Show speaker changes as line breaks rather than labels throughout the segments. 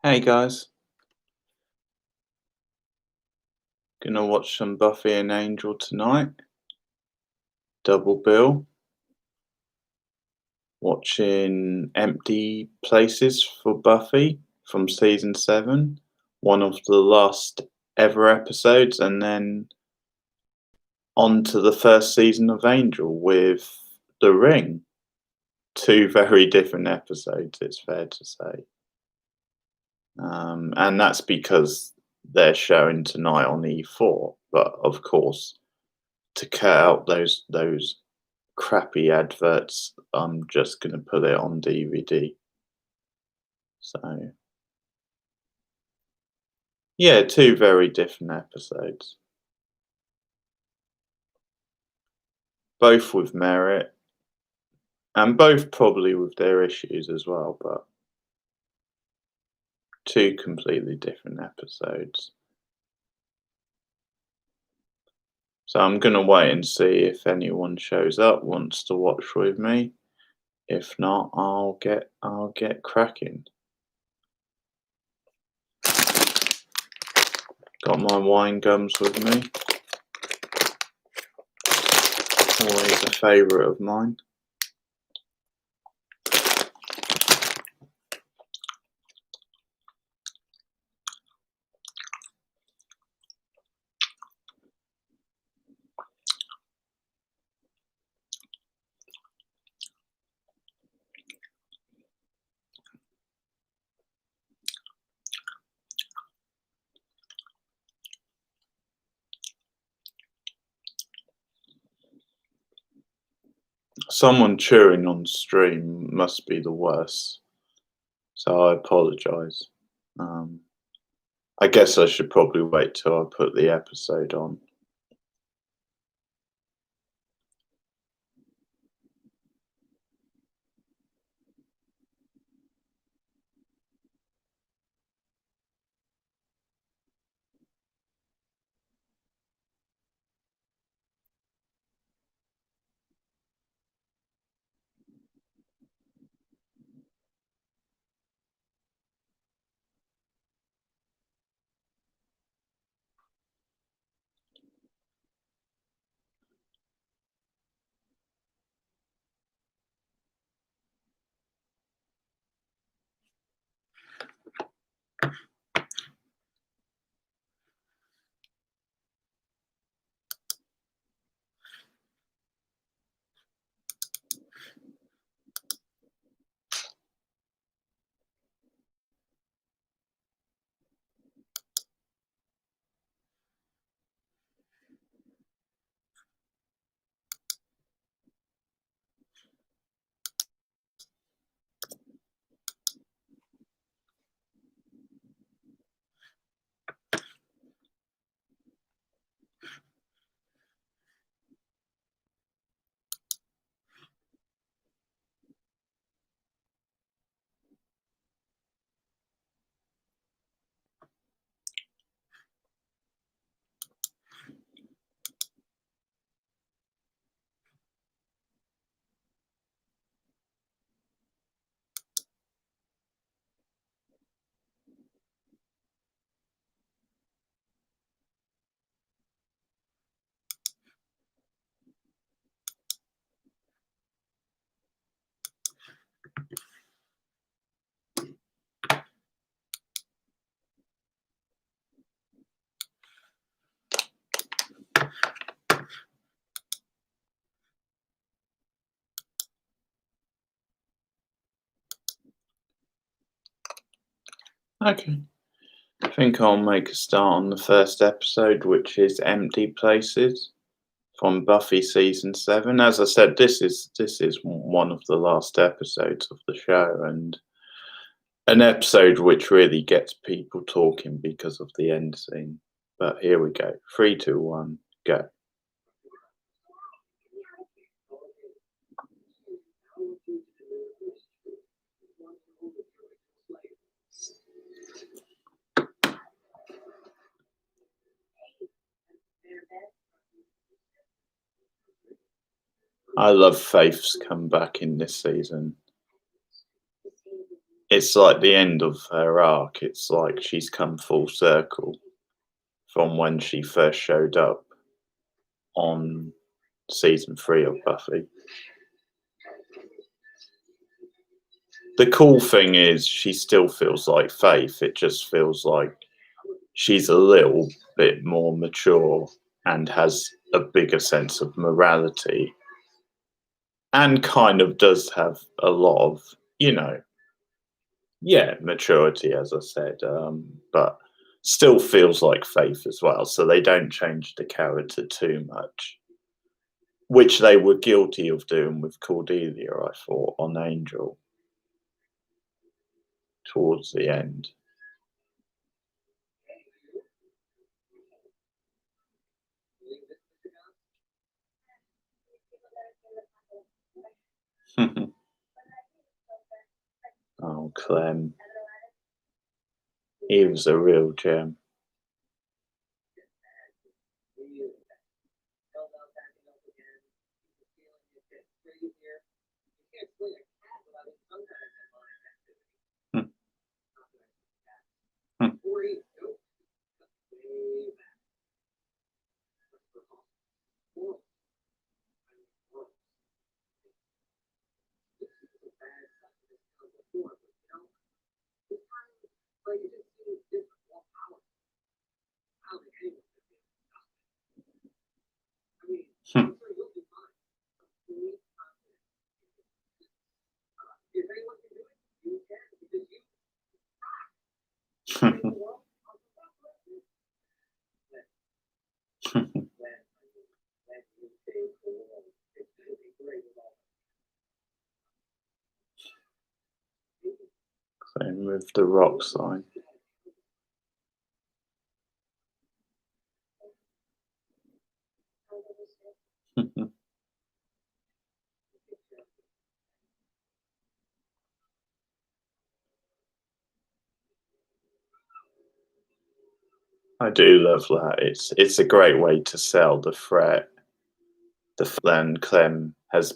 Hey guys, gonna watch some Buffy and Angel tonight. Double bill. Watching Empty Places for Buffy from season 7, one of the last ever episodes, and then on to the first season of Angel with The Ring. Two very different episodes, it's fair to say. And that's because they're showing tonight on E4, but of course, to cut out those crappy adverts, I'm just gonna put it on DVD. So yeah, two very different episodes, both with merit, and both probably with their issues as well, but two completely different episodes. So I'm gonna wait and see if anyone shows up, wants to watch with me. If not, I'll get cracking. Got my wine gums with me. Always a favourite of mine. Someone chewing on stream must be the worst, so I apologise. Um, I guess I should probably wait till I put the episode on. Okay. I think I'll make a start on the first episode, which is Empty Places from Buffy season 7. As I said, this is one of the last episodes of the show, and an episode which really gets people talking because of the end scene. But here we go. 3, 2, 1, go. I love Faith's comeback in this season. it's like the end of her arc. It's like she's come full circle from when she first showed up on season 3 of Buffy. The cool thing is she still feels like Faith. It just feels like she's a little bit more mature and has a bigger sense of morality and kind of does have a lot of, maturity, as I said, but still feels like Faith as well. So they don't change the character too much, which they were guilty of doing with Cordelia, I thought, on Angel towards the end. Oh, Clem. He was a real gem. Same with the rock sign. I do love that. It's a great way to sell the threat. Then Clem has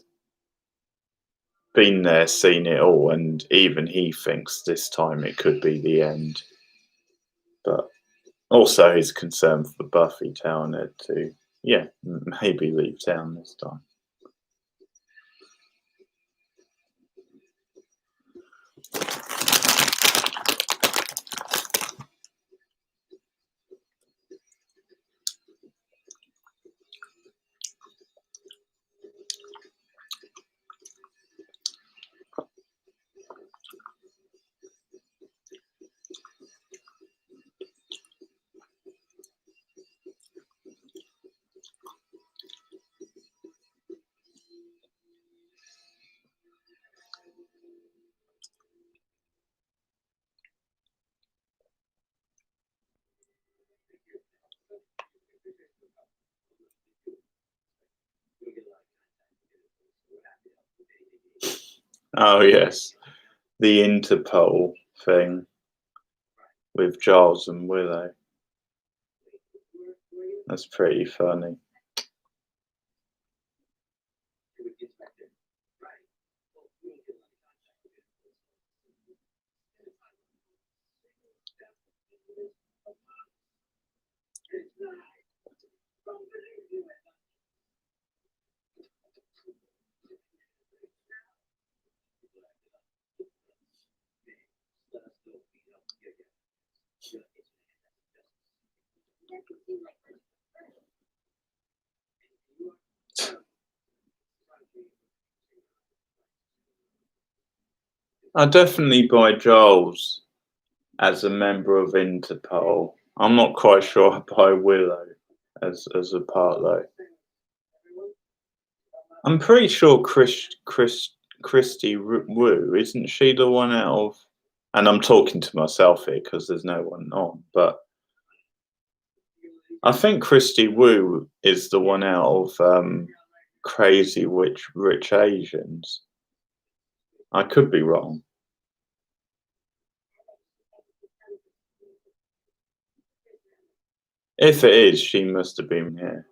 been there, seen it all, and even he thinks this time it could be the end. But also his concern for Buffy telling her to, maybe leave town this time. Oh yes, the Interpol thing with Giles and Willow. That's pretty funny. I definitely buy Giles as a member of Interpol. I'm not quite sure I buy Willow as a part though. I'm pretty sure Christy Wu, isn't she the one out of? And I'm talking to myself here because there's no one on, but I think Christy Wu is the one out of Crazy Rich Asians. I could be wrong. If it is, she must have been here.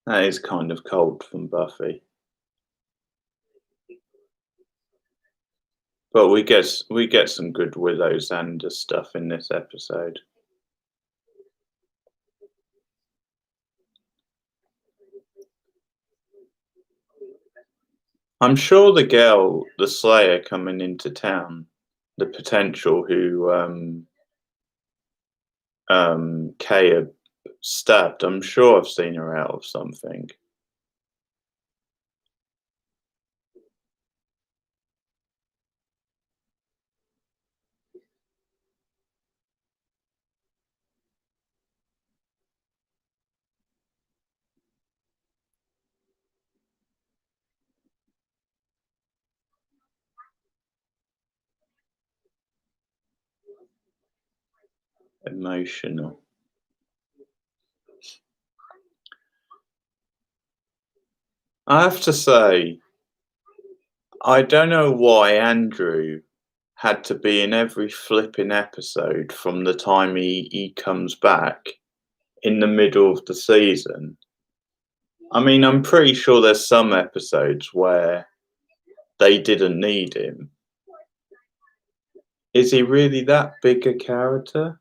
That is kind of cold from Buffy. But we get some good Willow Xander stuff in this episode. I'm sure the girl, the Slayer coming into town, the potential who Kay stabbed, I'm sure I've seen her out of something. Emotional. I have to say, I don't know why Andrew had to be in every flipping episode from the time he comes back in the middle of the season. I mean, I'm pretty sure there's some episodes where they didn't need him. Is he really that big a character?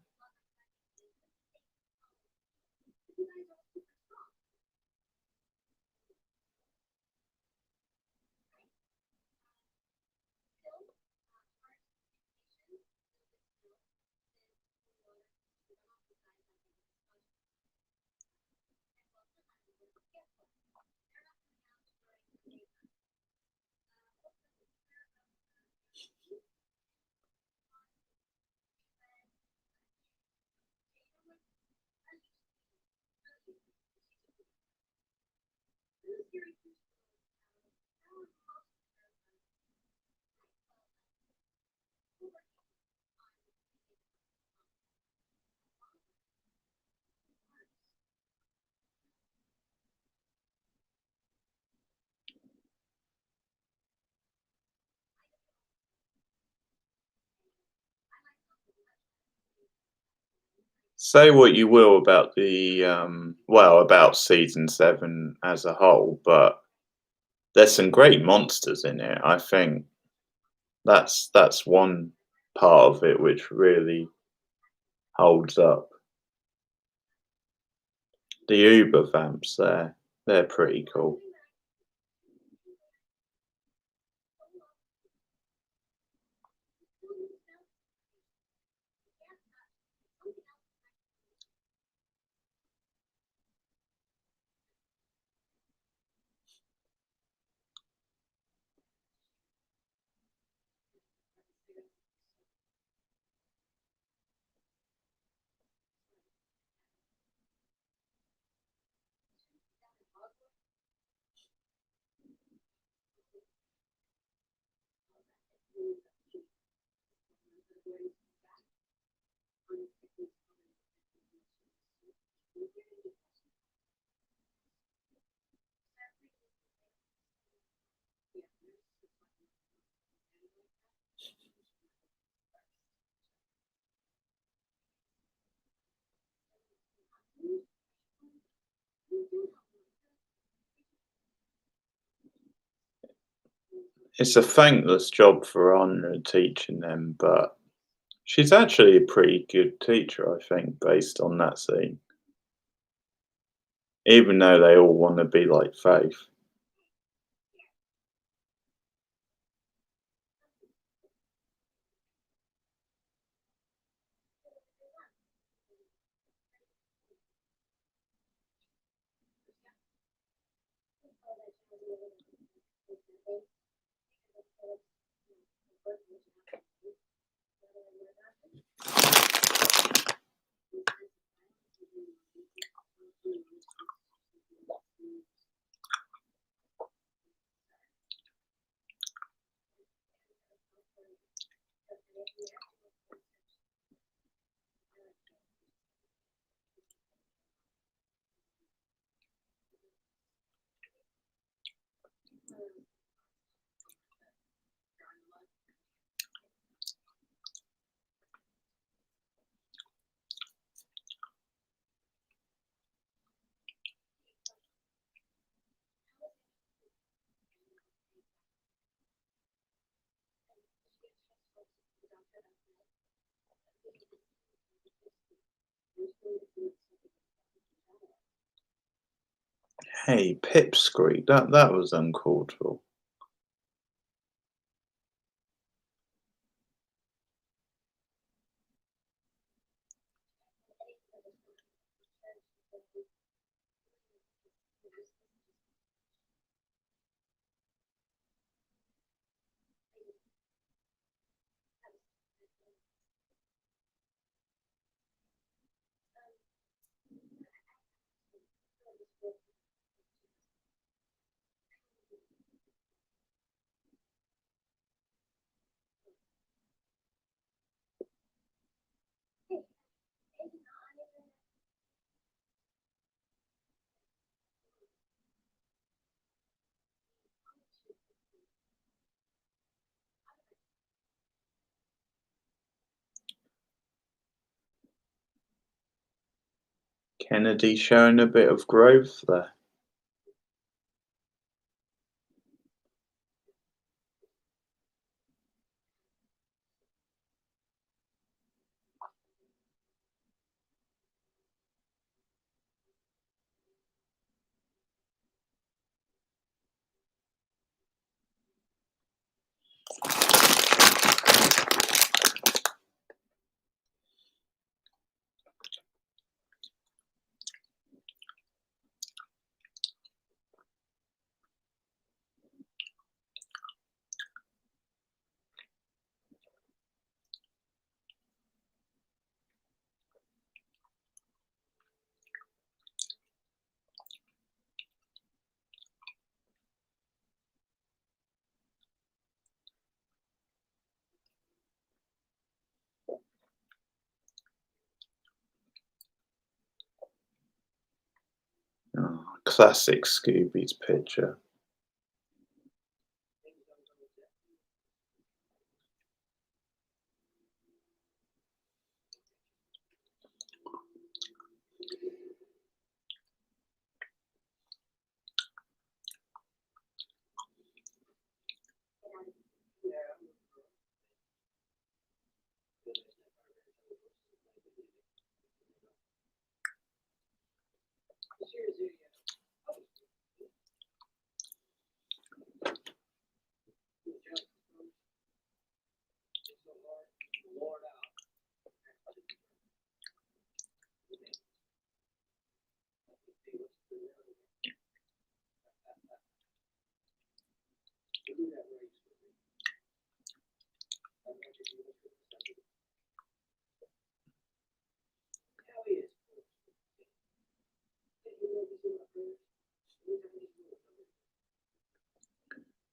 Say what you will about about season 7 as a whole, but there's some great monsters in it. I think that's one part of it which really holds up. The Uber vamps they're pretty cool. It's a thankless job for Anya teaching them, but she's actually a pretty good teacher, I think, based on that scene. Even though they all want to be like Faith. Hey, Pipsqueak, that was uncalled for. Kennedy showing a bit of growth there. Oh, classic Scooby's picture.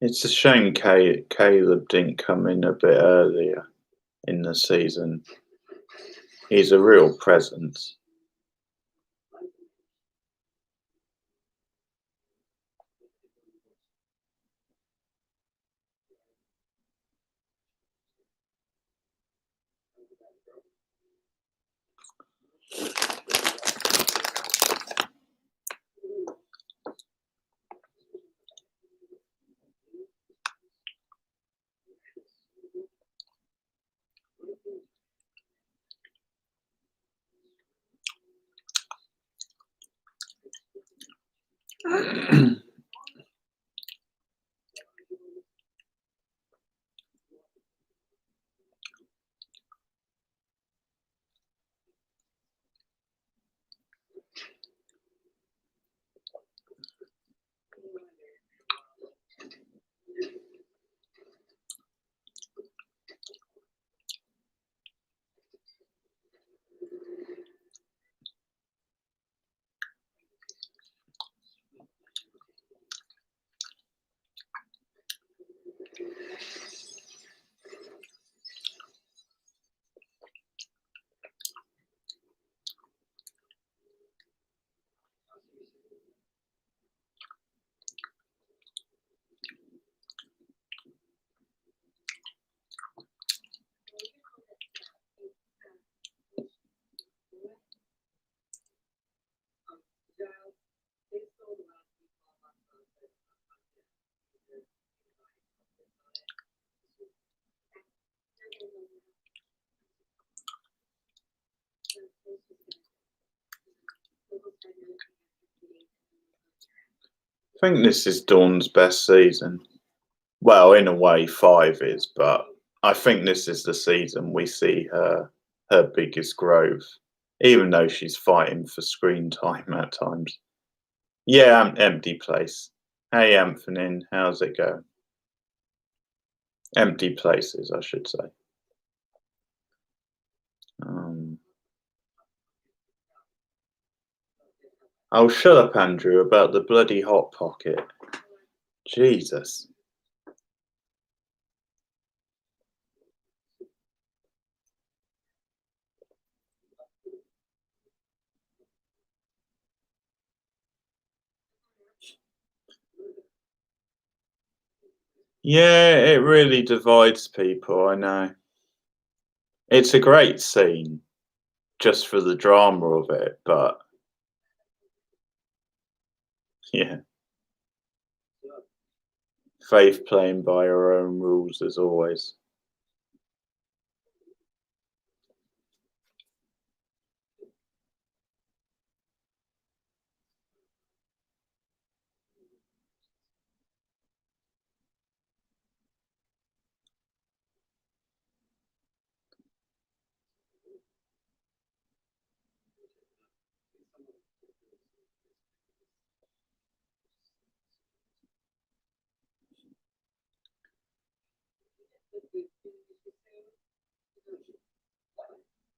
It's a shame Caleb didn't come in a bit earlier in the season. He's a real presence. think this is Dawn's best season. Well, in a way, 5 is, but I think this is the season we see her biggest growth, even though she's fighting for screen time at times. Yeah, empty place. Hey, Anthony, how's it going? Empty places, I should say. Um, oh, shut up, Andrew, about the bloody Hot Pocket. Jesus. Yeah, it really divides people, I know. It's a great scene, just for the drama of it, but yeah. Faith playing by her own rules as always.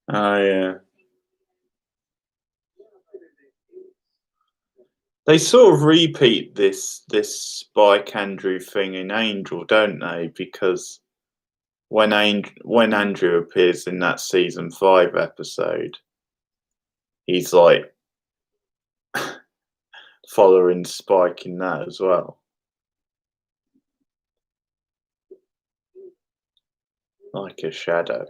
Oh yeah. They sort of repeat this Spike Andrew thing in Angel, don't they? Because when Andrew appears in that season 5 episode, he's like following Spike in that as well. Like a shadow.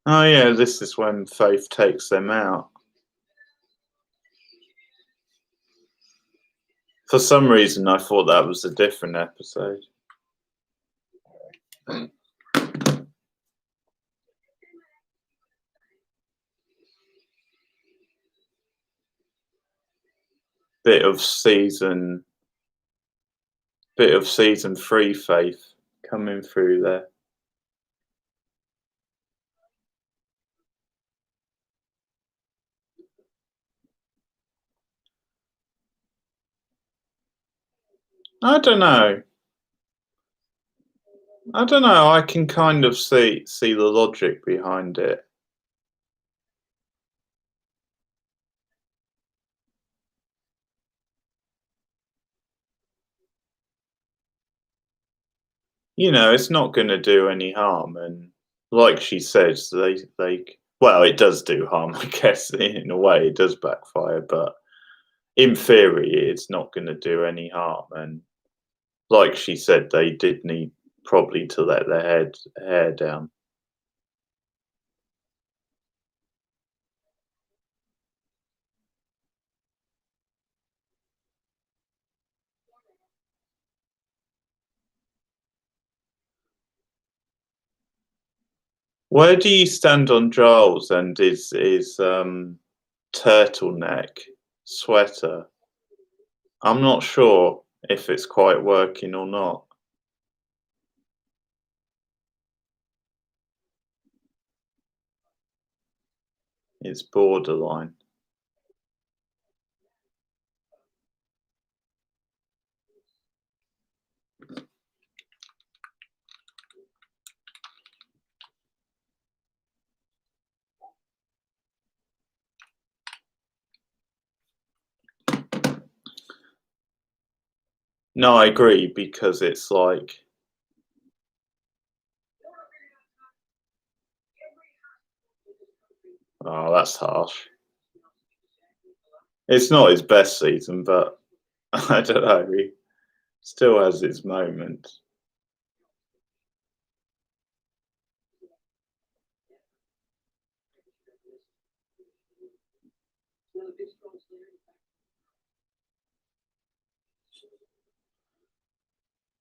Oh yeah, this is when Faith takes them out. For some reason I thought that was a different episode. Bit of season 3 Faith coming through there. I don't know. I can kind of see the logic behind it. You know, it's not going to do any harm, and like she says, they well, it does do harm, I guess. In a way, it does backfire, but in theory, it's not going to do any harm. And like she said, they did need probably to let their hair down. Where do you stand on Giles and his turtleneck sweater? I'm not sure if it's quite working or not. It's borderline. No, I agree because it's like, oh, that's harsh. It's not his best season, but I don't know. He still has his moments.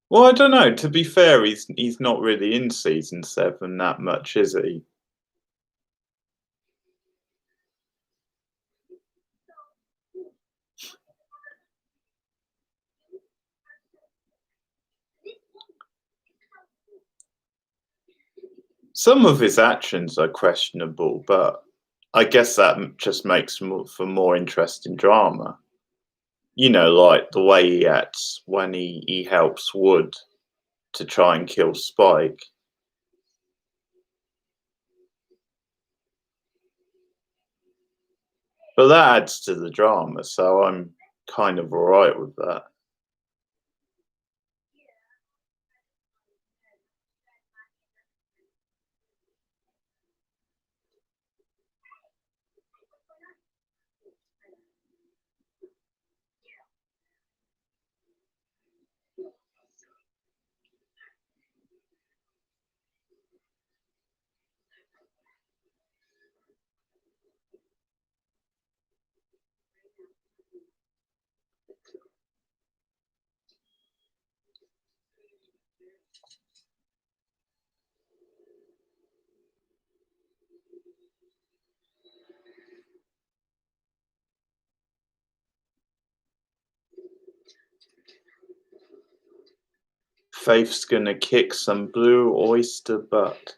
Well, I don't know. To be fair, he's not really in season 7 that much, is he? Some of his actions are questionable, but I guess that just makes for more interesting drama. You know, like the way he acts when he helps Wood to try and kill Spike. But that adds to the drama, so I'm kind of alright with that. Faith's gonna kick some blue oyster butt.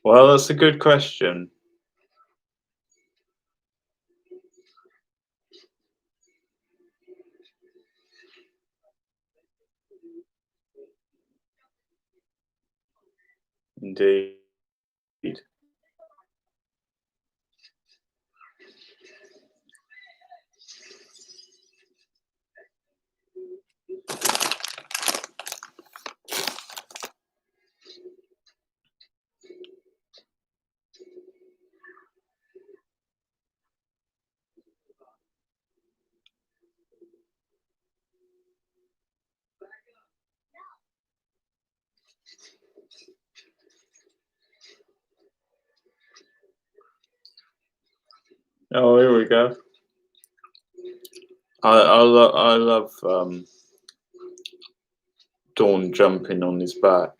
Well, that's a good question. Indeed. Oh, here we go. I love Dawn jumping on his back.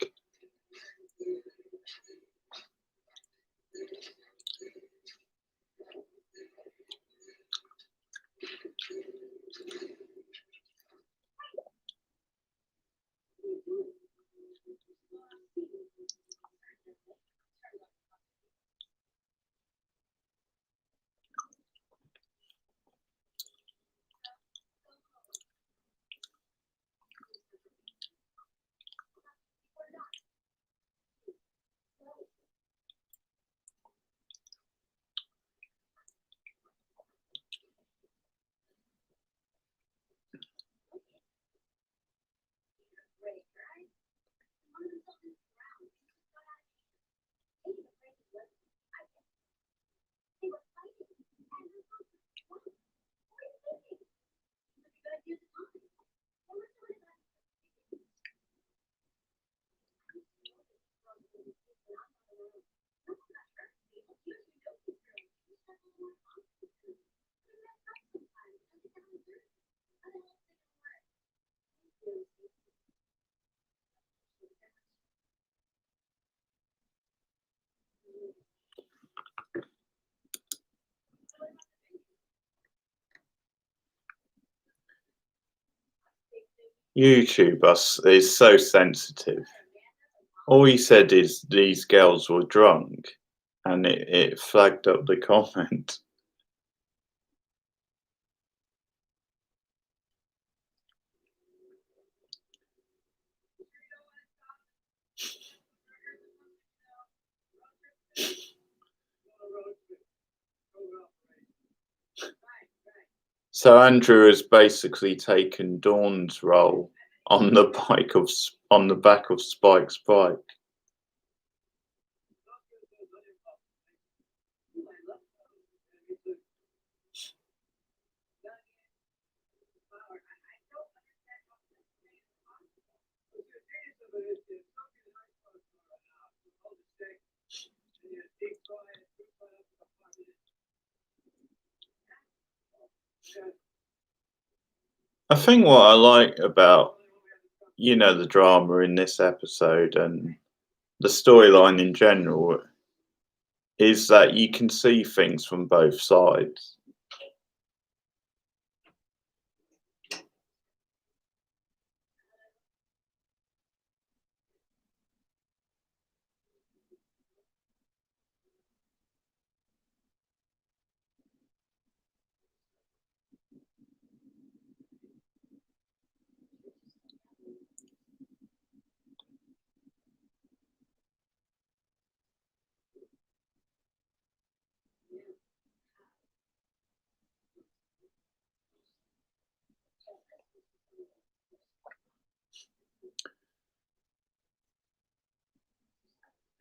YouTube is so sensitive. All he said is these girls were drunk, and it flagged up the comment. So Andrew has basically taken Dawn's role on the on the back of Spike's bike. I think what I like about, the drama in this episode and the storyline in general is that you can see things from both sides.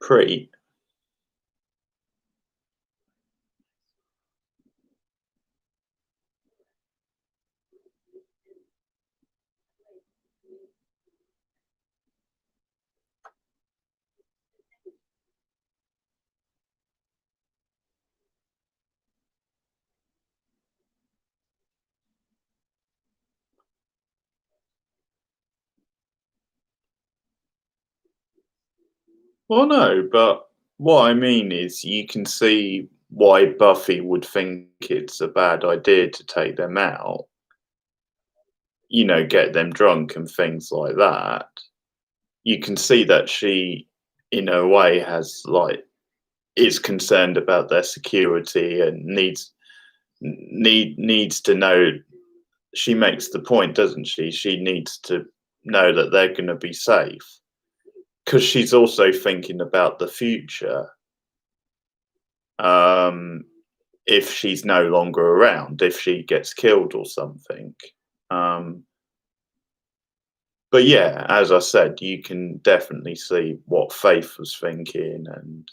Pretty. Well, no, but what I mean is you can see why Buffy would think it's a bad idea to take them out, get them drunk and things like that. You can see that she, in a way, has is concerned about their security and needs to know. She makes the point, doesn't she? She needs to know that they're going to be safe because she's also thinking about the future. Um, if she's no longer around, if she gets killed or something. Um, but yeah, as I said, you can definitely see what Faith was thinking, and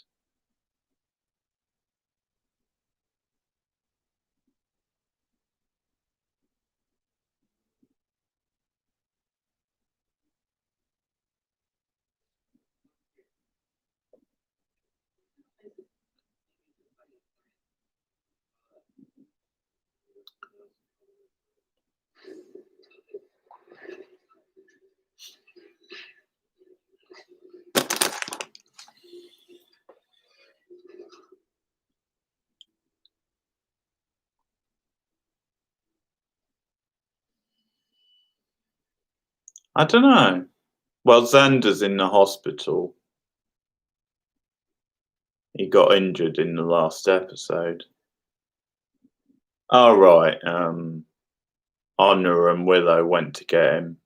I don't know. Well, Xander's in the hospital. He got injured in the last episode. Oh right. Honor and Willow went to get him.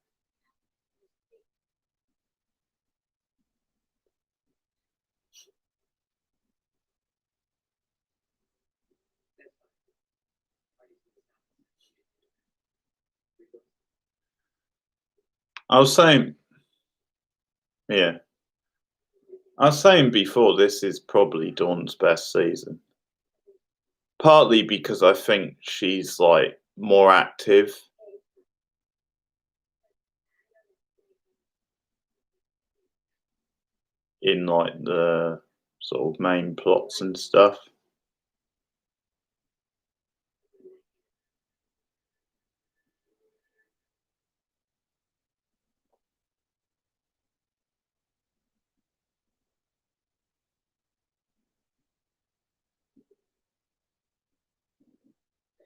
I was saying, yeah, I was saying before, this is probably Dawn's best season. Partly because I think she's more active in the sort of main plots and stuff.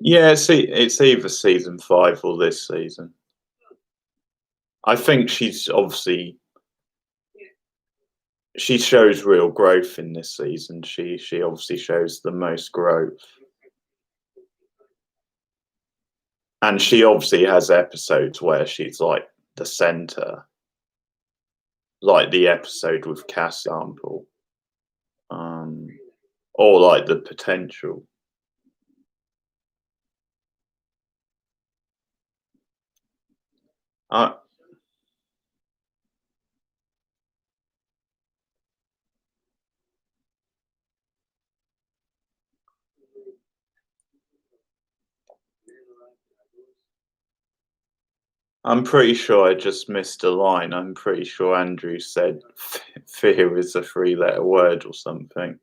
Yeah, it's either season 5 or this season. I think she shows real growth in this season. She obviously shows the most growth. And she obviously has episodes where she's the center, like the episode with Cass sample. Um or the potential. I I'm pretty sure I just missed a line. I'm pretty sure Andrew said fear is a 3-letter word or something.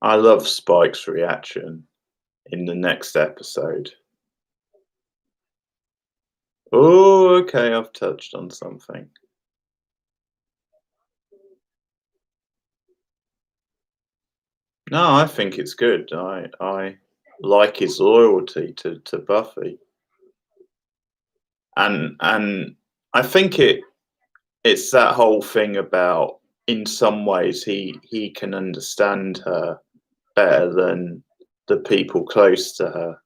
I love Spike's reaction in the next episode. Oh, okay, I've touched on something. No, I think it's good. I like his loyalty to Buffy, and I think it's that whole thing about in some ways he can understand her better than the people close to her.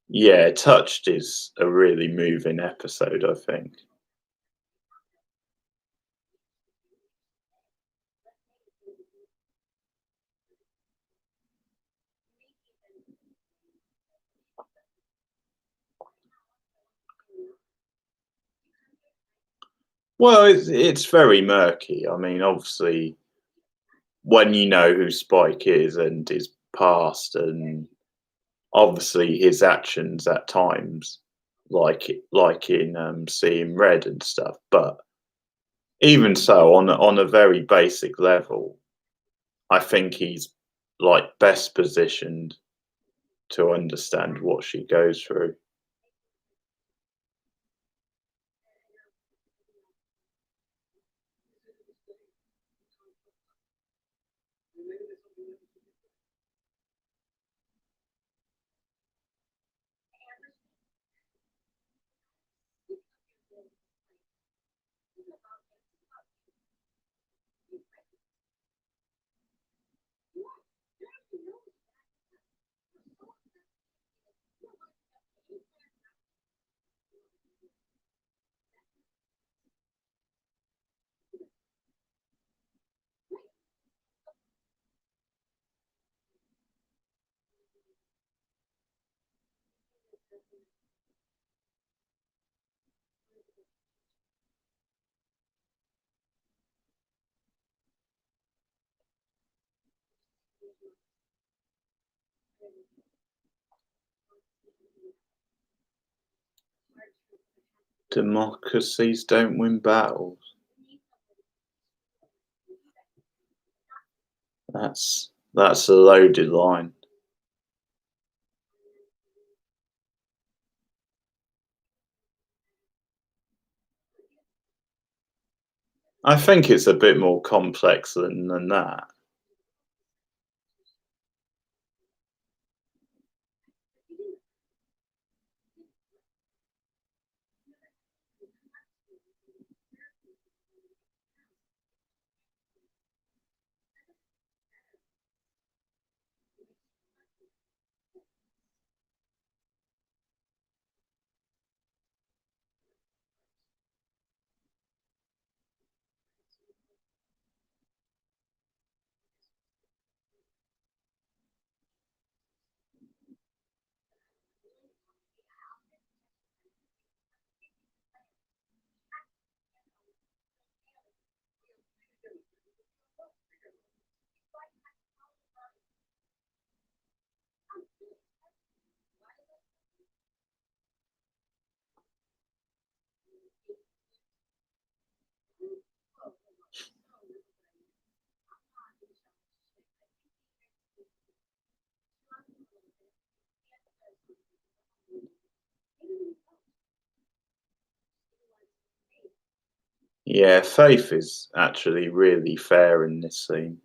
Yeah, Touched is a really moving episode, I think. Well, it's very murky. I mean, obviously, when you know who Spike is and his past, and obviously his actions at times, like in Seeing Red and stuff. But even so, on a very basic level, I think he's like best positioned to understand what she goes through. Democracies don't win battles. That's a loaded line. I think it's a bit more complex than that. Yeah, Faith is actually really fair in this scene.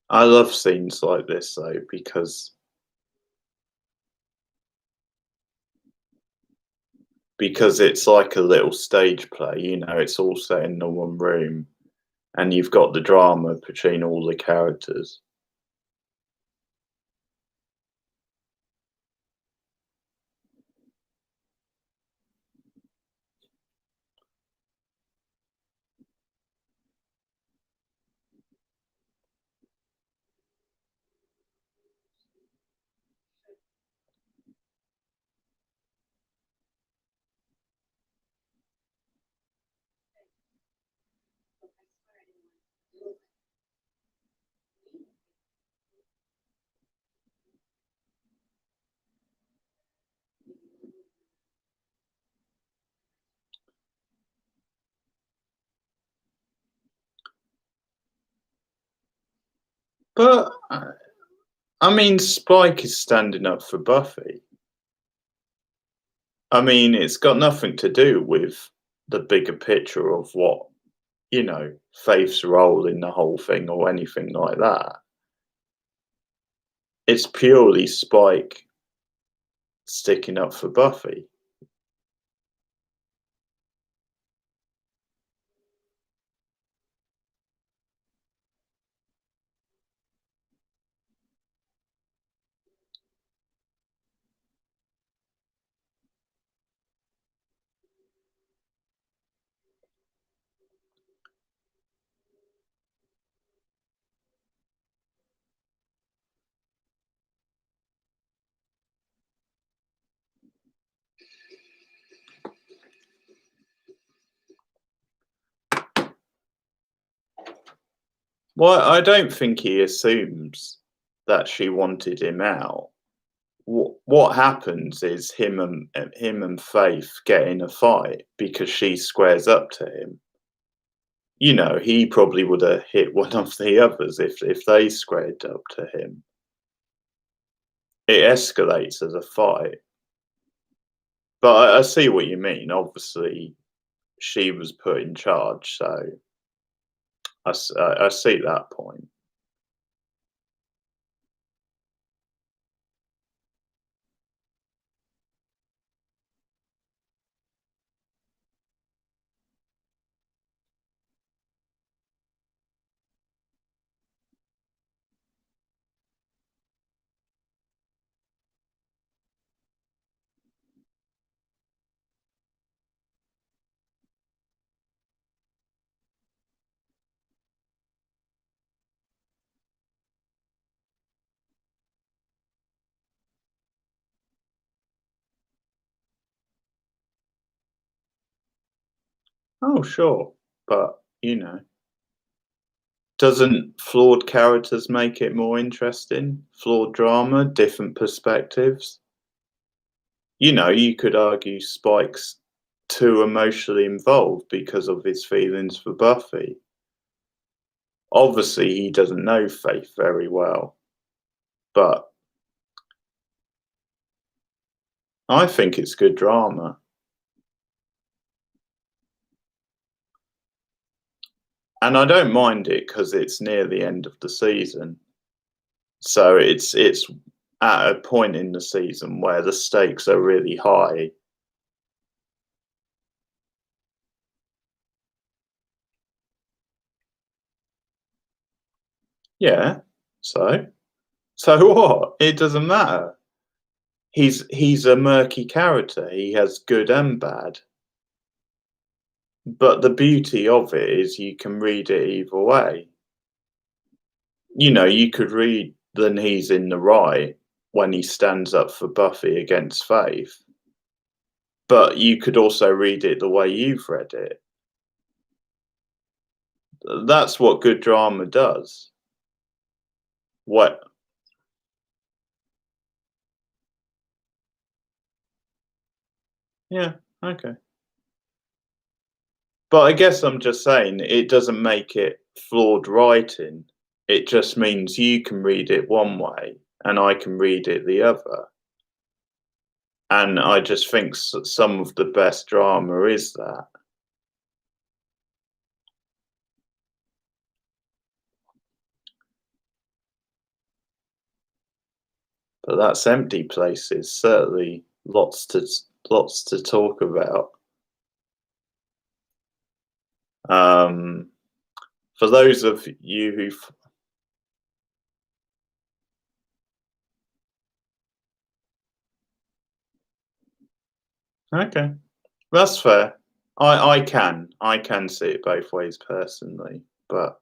I love scenes like this though because it's like a little stage play, it's all set in the one room and you've got the drama between all the characters. But I mean, Spike is standing up for Buffy. I mean, it's got nothing to do with the bigger picture of what, Faith's role in the whole thing or anything like that. It's purely Spike sticking up for Buffy. Well, I don't think he assumes that she wanted him out. What happens is him and Faith get in a fight because she squares up to him. He probably would have hit one of the others if they squared up to him. It escalates as a fight. But I see what you mean. Obviously, she was put in charge, so I see that point. Oh, sure, but doesn't flawed characters make it more interesting? Flawed drama, different perspectives. You could argue Spike's too emotionally involved because of his feelings for Buffy. Obviously, he doesn't know Faith very well, but I think it's good drama. And I don't mind it because it's near the end of the season. So it's at a point in the season where the stakes are really high. Yeah. So so what? It doesn't matter. He's a murky character. He has good and bad. But the beauty of it is you can read it either way. You know, you could read then he's in the right when he stands up for Buffy against Faith. But you could also read it the way you've read it. That's what good drama does. What? Yeah, okay. But I guess I'm just saying it doesn't make it flawed writing. It just means you can read it one way and I can read it the other. And I just think some of the best drama is that. But that's empty places. Certainly, lots to talk about. Um, for those of you who, okay, that's fair. I can see it both ways personally, but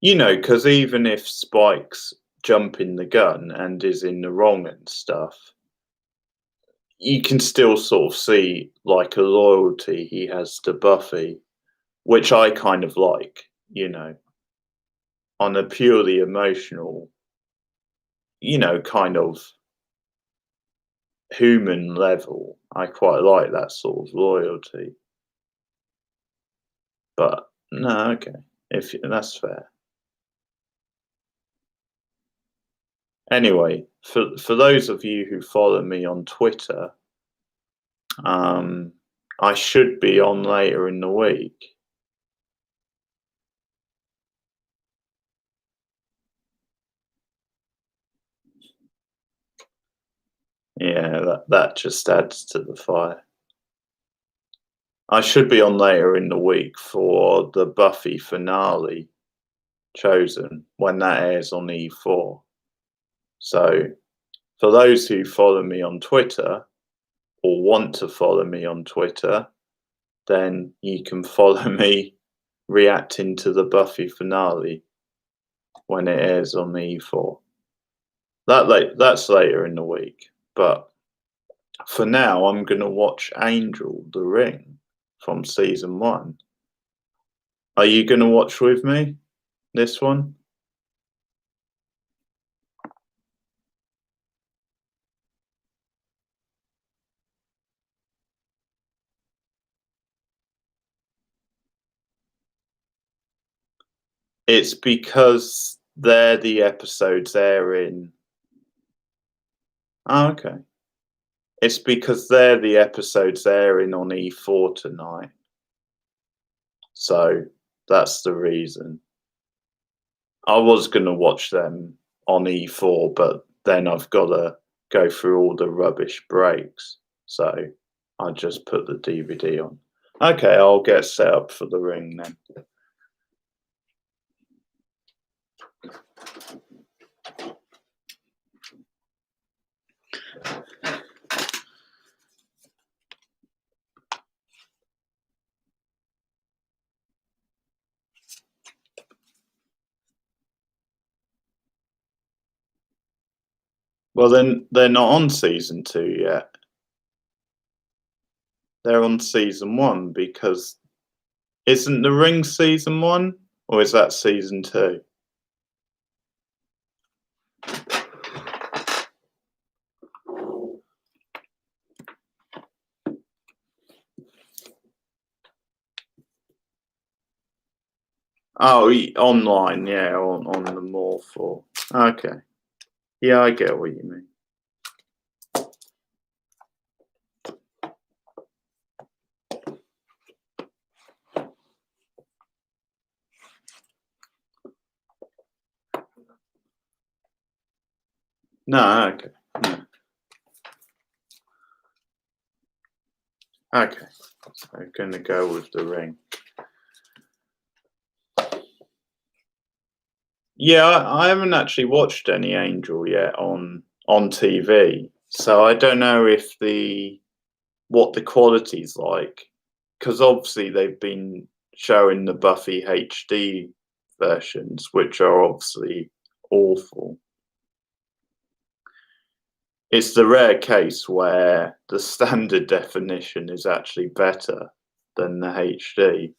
you know, because even if Spike's jumping the gun and is in the wrong and stuff, you can still sort of see like a loyalty he has to Buffy, which I kind of like, you know, on a purely emotional, you know, kind of human level. I quite like that sort of loyalty. But no, okay, if that's fair. Anyway, for those of you who follow me on Twitter, I should be on later in the week. Yeah, that just adds to the fire. I should be on later in the week for the Buffy finale chosen when that airs on E4. So for those who follow me on Twitter or want to follow me on Twitter, then you can follow me reacting to the Buffy finale when it airs on the E4. That's later in the week. But for now, I'm going to watch Angel the Ring from season 1. Are you going to watch with me this one? It's because they're the episodes they're in. Oh, okay. It's because they're the episodes they're in on E4 tonight. So that's the reason. I was going to watch them on E4, but then I've got to go through all the rubbish breaks. So I just put the DVD on. Okay, I'll get set up for the ring then. Well, then they're not on season 2 yet. They're on season 1 because isn't the ring season 1 or is that season 2? Oh, online, yeah, on the more for. Okay. Yeah, I get what you mean. No, okay. No. Okay. So I'm gonna go with the ring. Yeah, I haven't actually watched any Angel yet on TV, so I don't know if the what the quality's like, because obviously they've been showing the Buffy HD versions, which are obviously awful. It's the rare case where the standard definition is actually better than the HD.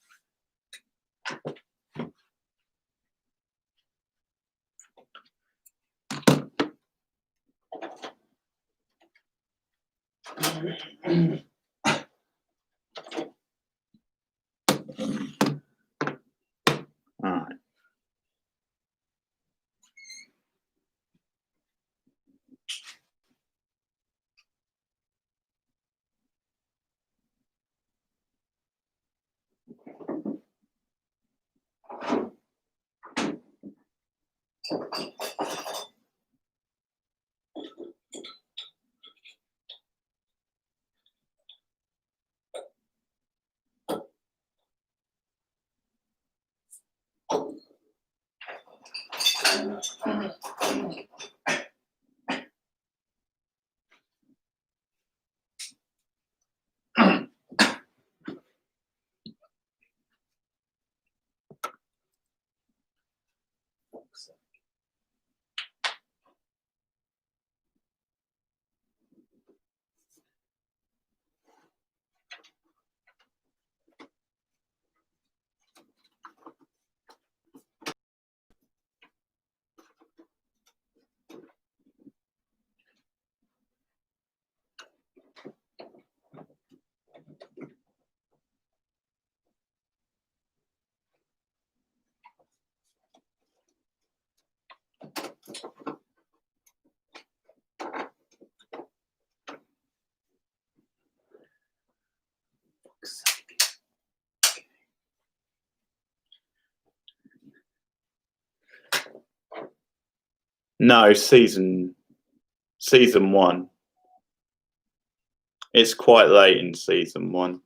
Alright. No, season one. It's quite late in season one.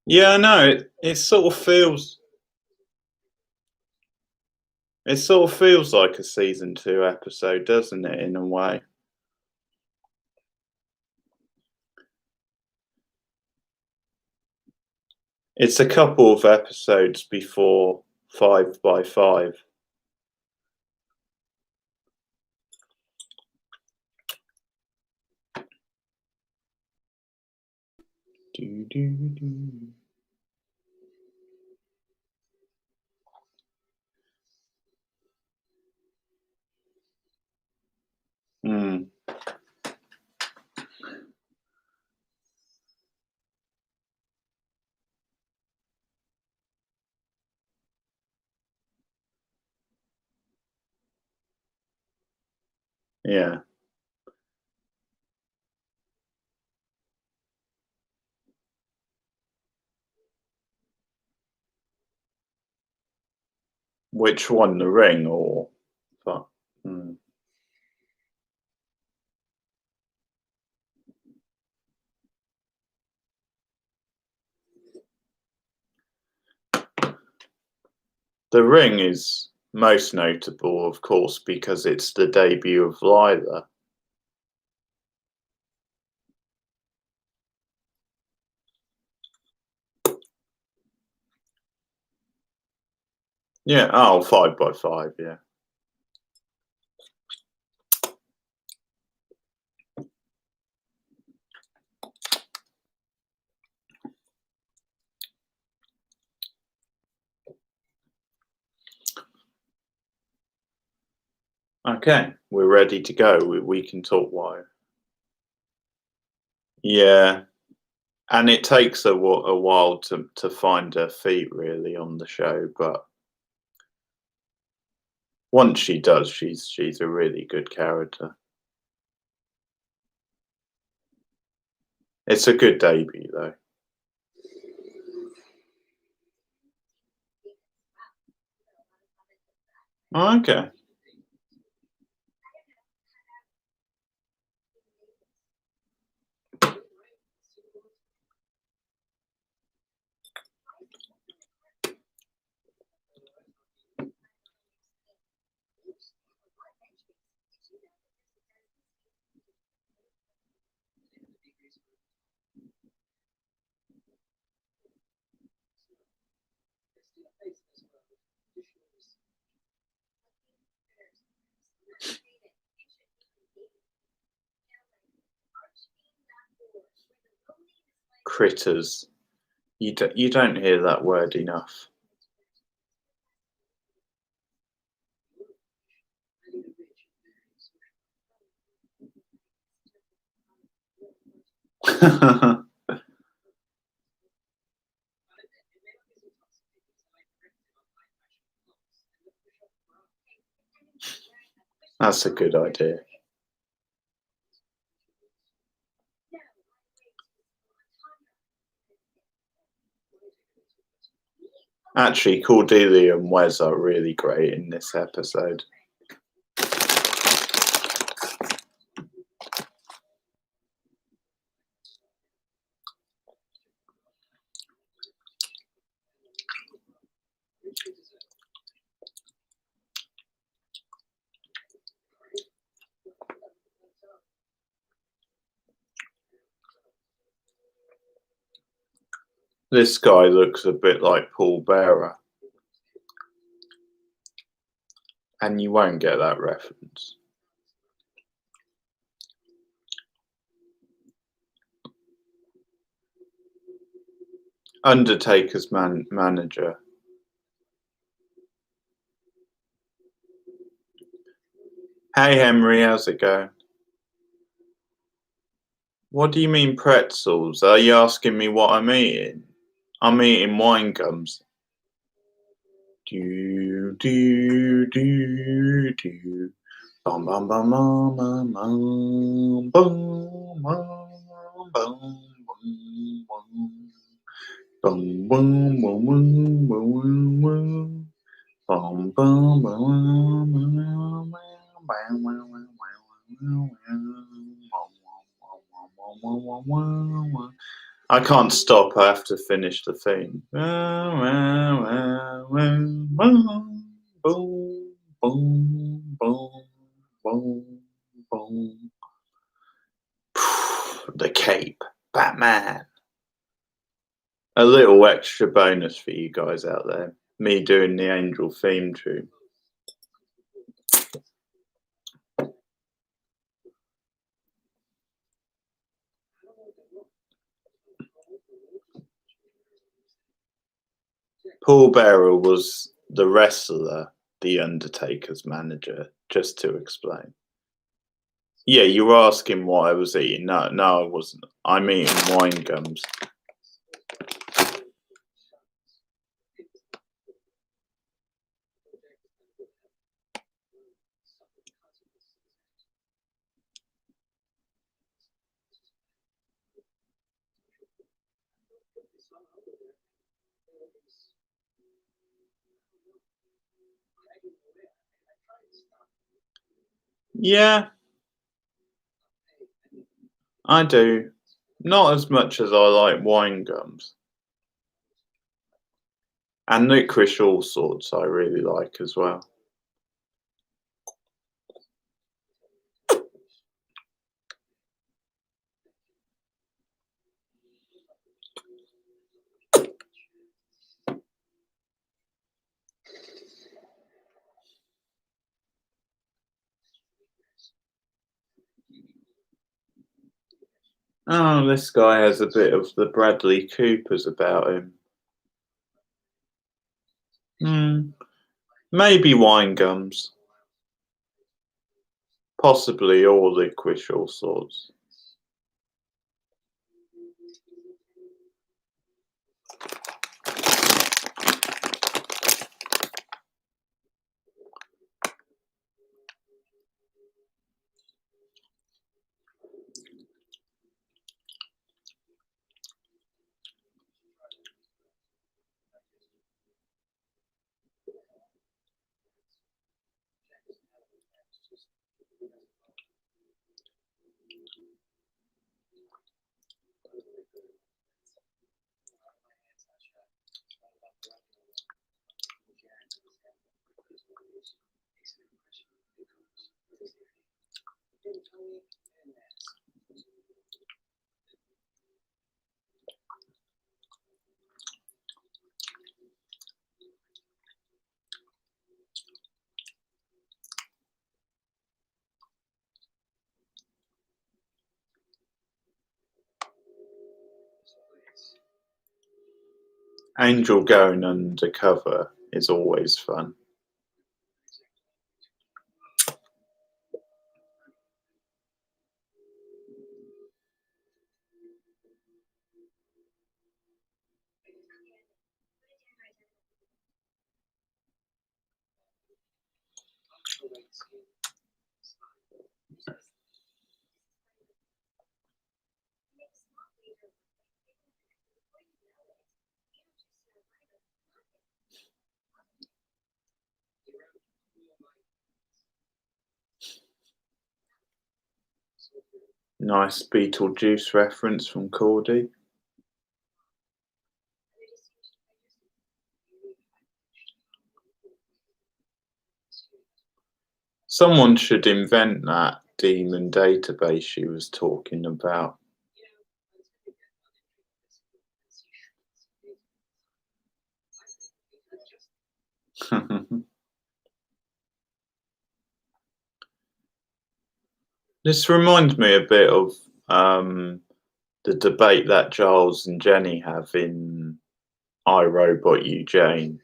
Yeah, I know. It sort of feels like a season two episode, doesn't it, in a way? It's a couple of episodes before 5 by 5. Do, do, do. Mm, yeah. Which one, the ring or? But, mm. The ring is most notable, of course, because it's the debut of Lila. Yeah. Oh, 5 by 5. Yeah. Okay, we're ready to go. We can talk why. Yeah, and it takes a while to find her feet really on the show, but once she does, she's a really good character. It's a good debut though. Okay. Critters. You don't hear that word enough. That's a good idea. Actually, Cordelia and Wes are really great in this episode. This guy looks a bit like Paul Bearer, and you won't get that reference. Undertaker's manager. Hey Henry, how's it going? What do you mean pretzels? Are you asking me what I'm eating? I'm eating wine gums. Do do do do. Bum bum bum bum bum bum bum bum bum bum bum bum bum bum bum. Bum, bum, bum, bum, I can't stop. I have to finish the theme. The cape, Batman. A little extra bonus for you guys out there. Me doing the Angel theme tune. Paul Bearer was the wrestler, The Undertaker's manager, just to explain. Yeah, you were asking what I was eating. No, I wasn't. I'm eating wine gums. Yeah, I do. Not as much as I like wine gums. And licorice all sorts I really like as well. Oh, this guy has a bit of the Bradley Coopers about him. Maybe wine gums. Possibly all licorice, all sorts. Angel going undercover is always fun. Nice Beetlejuice reference from Cordy. Someone should invent that demon database she was talking about. This reminds me a bit of the debate that Giles and Jenny have in I, Robot You, Jane.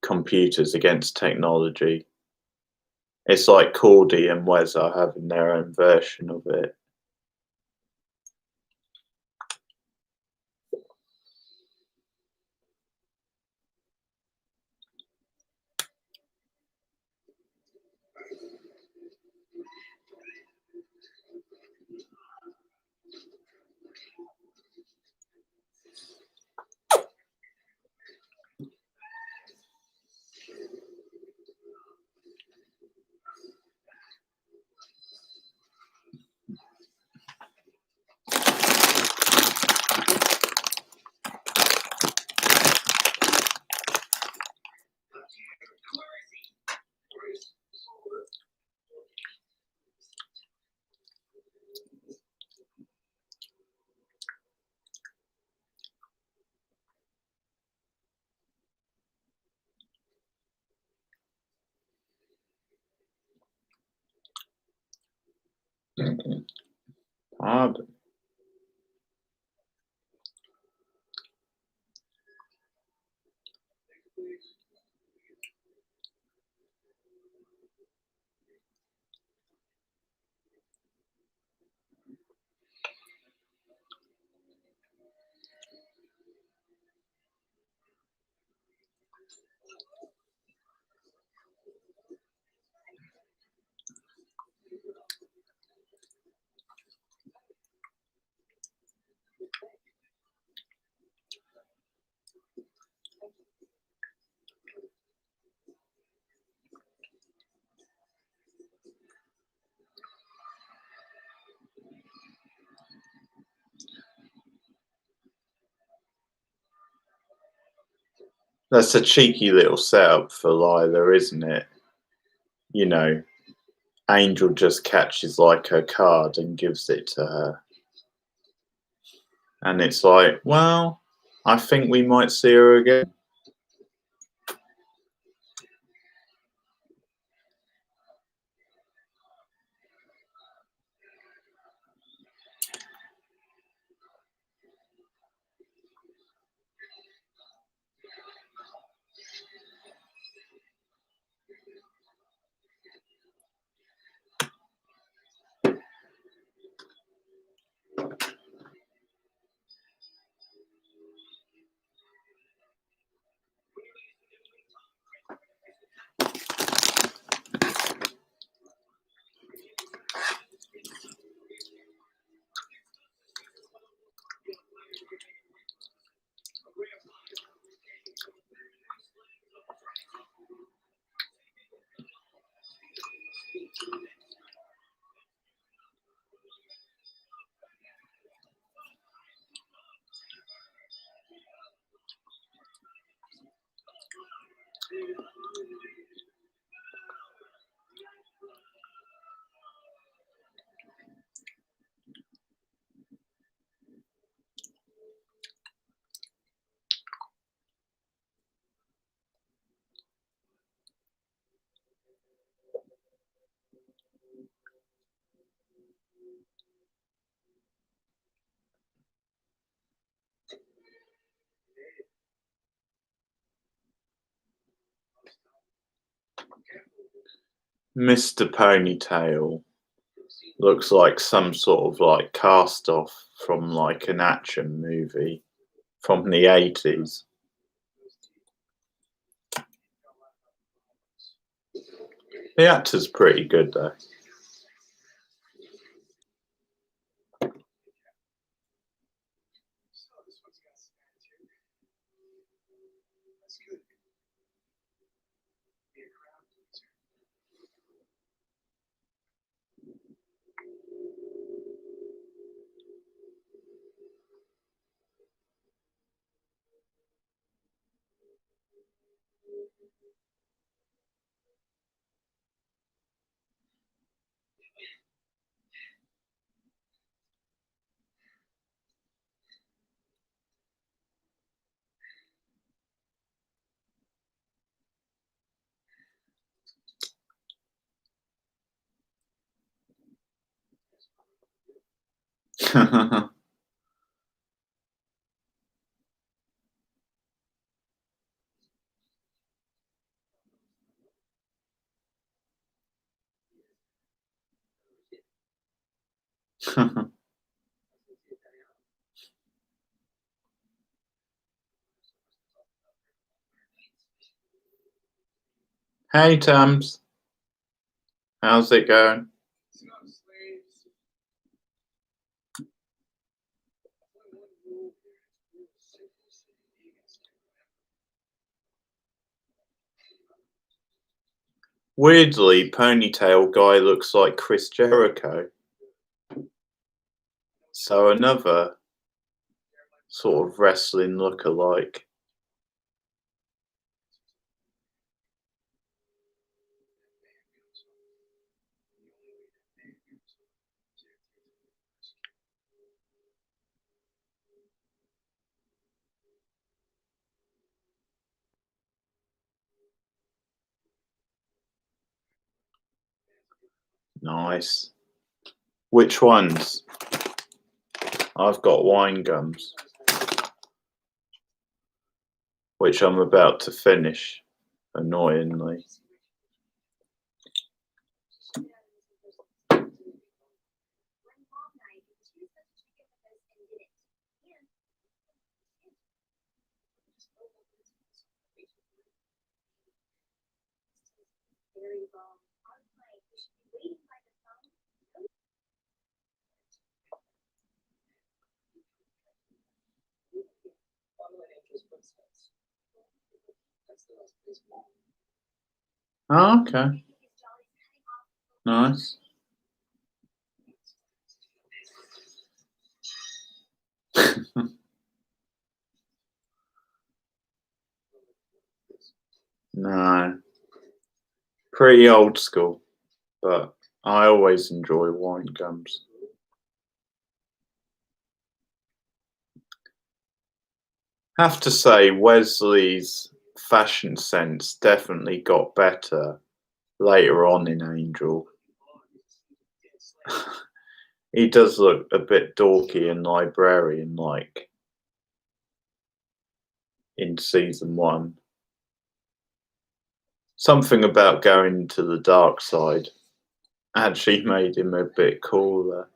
Computers against technology. It's like Cordy and Wes are having their own version of it. Pardon. That's a cheeky little setup for Lila, isn't it? You know, Angel just catches like her card and gives it to her. And it's like, well, I think we might see her again. Mr. Ponytail looks like some sort of like cast off from like an action movie from the 80s. The actor's pretty good though. Hey Tams, how's it going? Weirdly, Ponytail guy looks like Chris Jericho. So another sort of wrestling look-alike. Nice. Which ones? I've got wine gums, which I'm about to finish, annoyingly. Oh, okay. Nice. No. Pretty old school, but I always enjoy wine gums. Have to say, Wesley's fashion sense definitely got better later on in Angel. He does look a bit dorky and librarian like in season 1. Something about going to the dark side actually made him a bit cooler.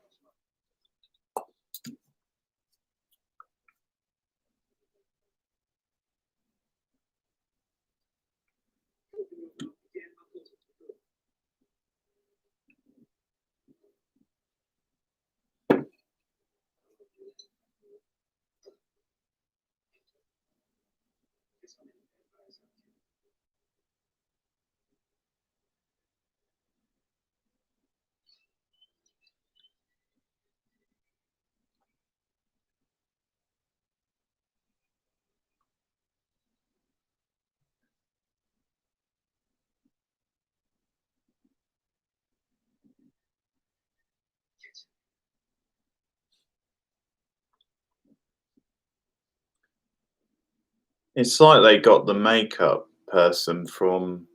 It's like they got the makeup person from,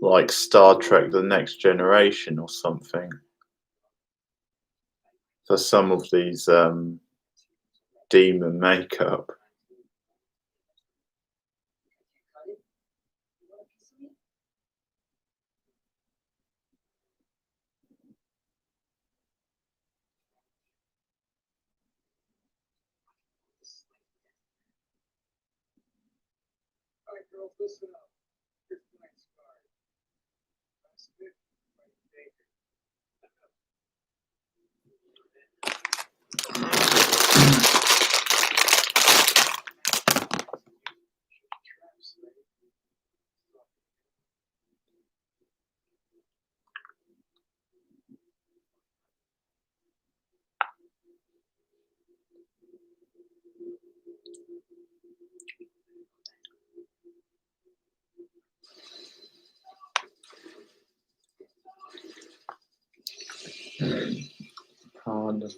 like, Star Trek: The Next Generation or something for some of these, demon makeup. Pardon.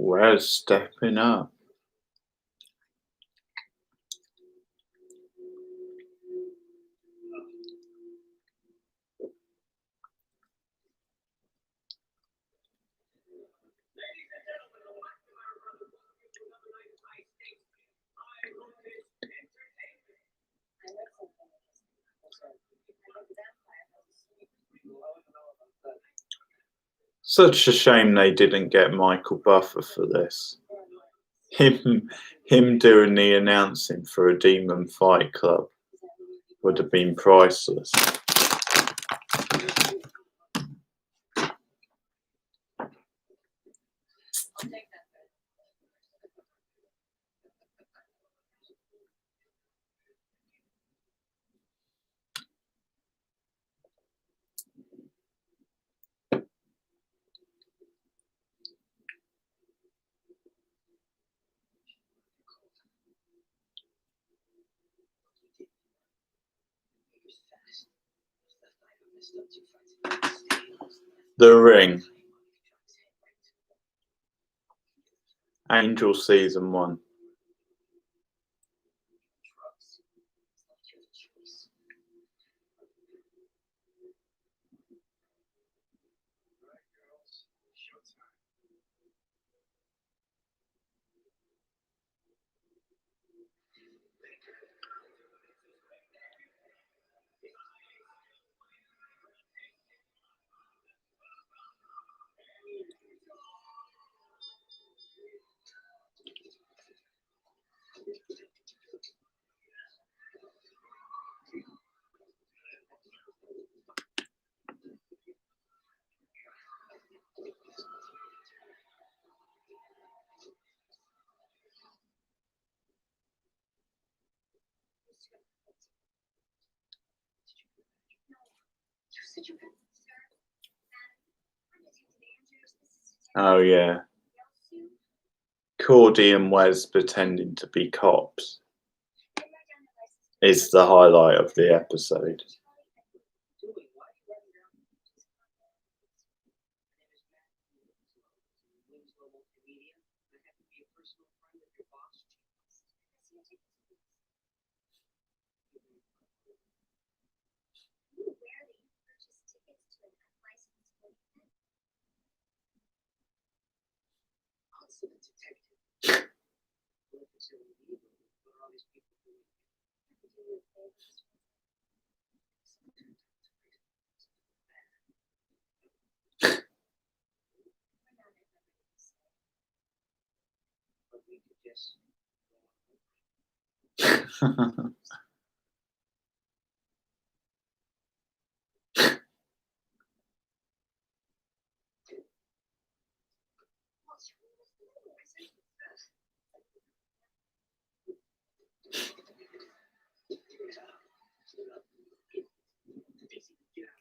Where's stepping up? Such a shame they didn't get Michael Buffer for this. Him doing the announcing for a Demon Fight Club would have been priceless. The Ring. Angel Season 1. Oh yeah. Cordy and Wes pretending to be cops is the highlight of the episode.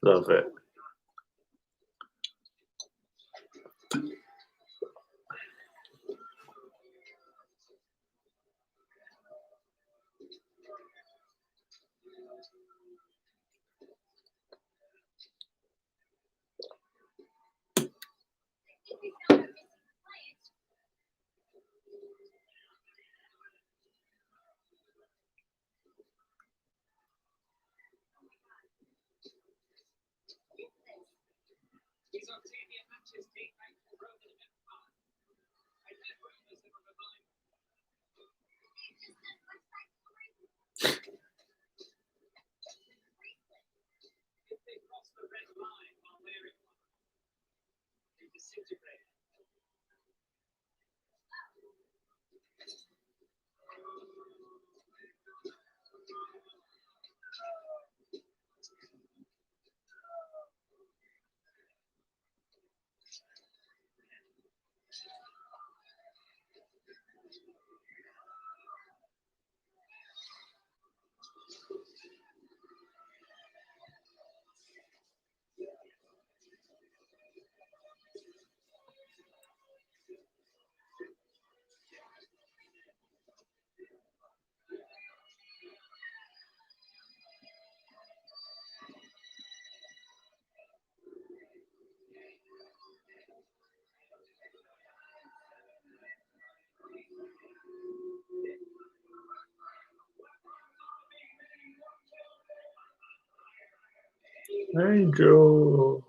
Love it. Angel.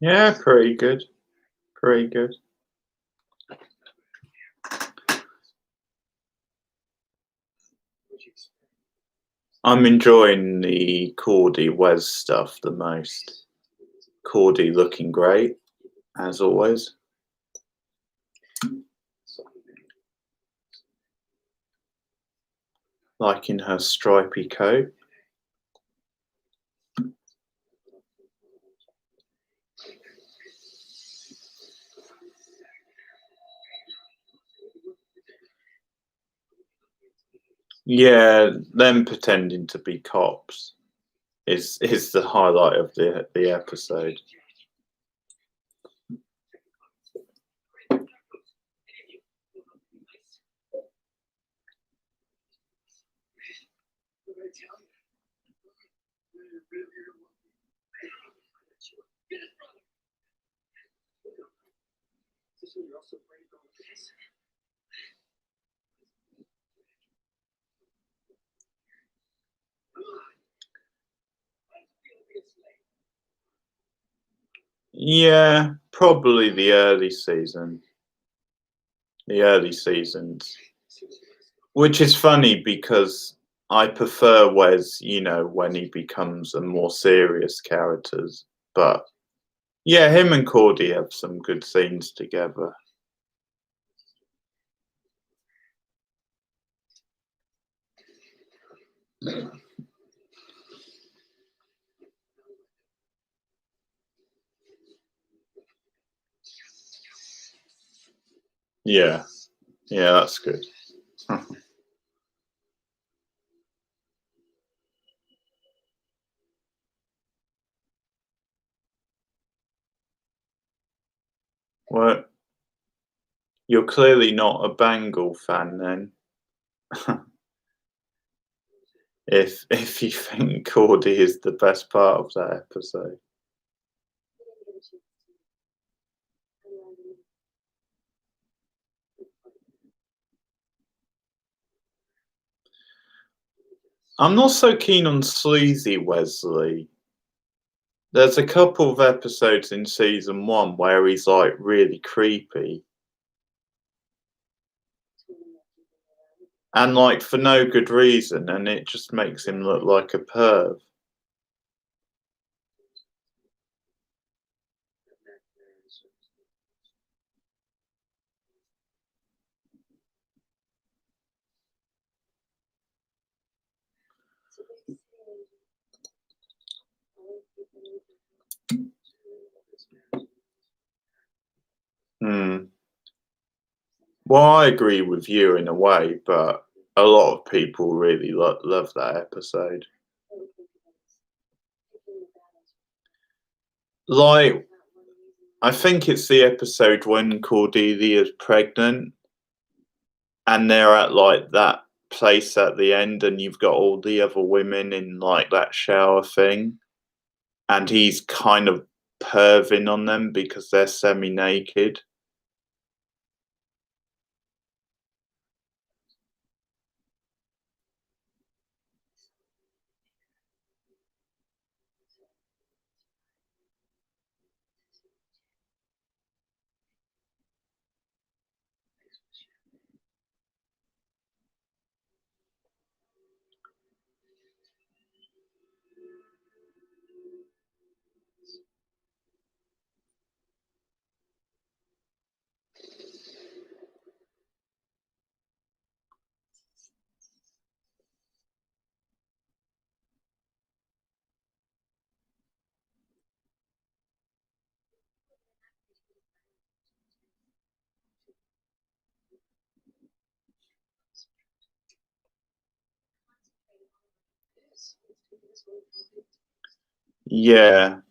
Yeah, pretty good. Pretty good. I'm enjoying the Cordy Wes stuff the most. Cordy looking great, as always. Liking her stripy coat. Yeah, them pretending to be cops is the highlight of the episode. Yeah, probably the early seasons, which is funny because I prefer Wes, when he becomes a more serious character. But yeah, him and Cordy have some good scenes together. Yeah, yeah, that's good. Well, you're clearly not a Bengal fan then, if you think Cordy is the best part of that episode. I'm not so keen on sleazy Wesley. There's a couple of episodes in season one where he's like really creepy and like for no good reason, and it just makes him look like a perv. Hmm. Well, I agree with you in a way, but a lot of people really love that episode. Like, I think it's the episode when Cordelia's pregnant and they're at like that place at the end, and you've got all the other women in like that shower thing, and he's kind of perving on them because they're semi naked. Yeah,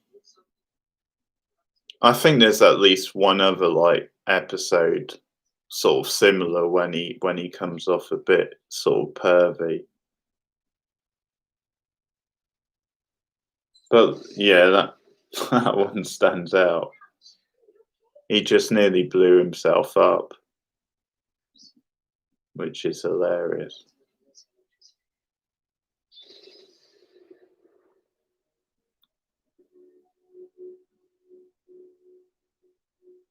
I think there's at least one other like episode sort of similar when he comes off a bit sort of pervy. But yeah, that that one stands out. He just nearly blew himself up, which is hilarious.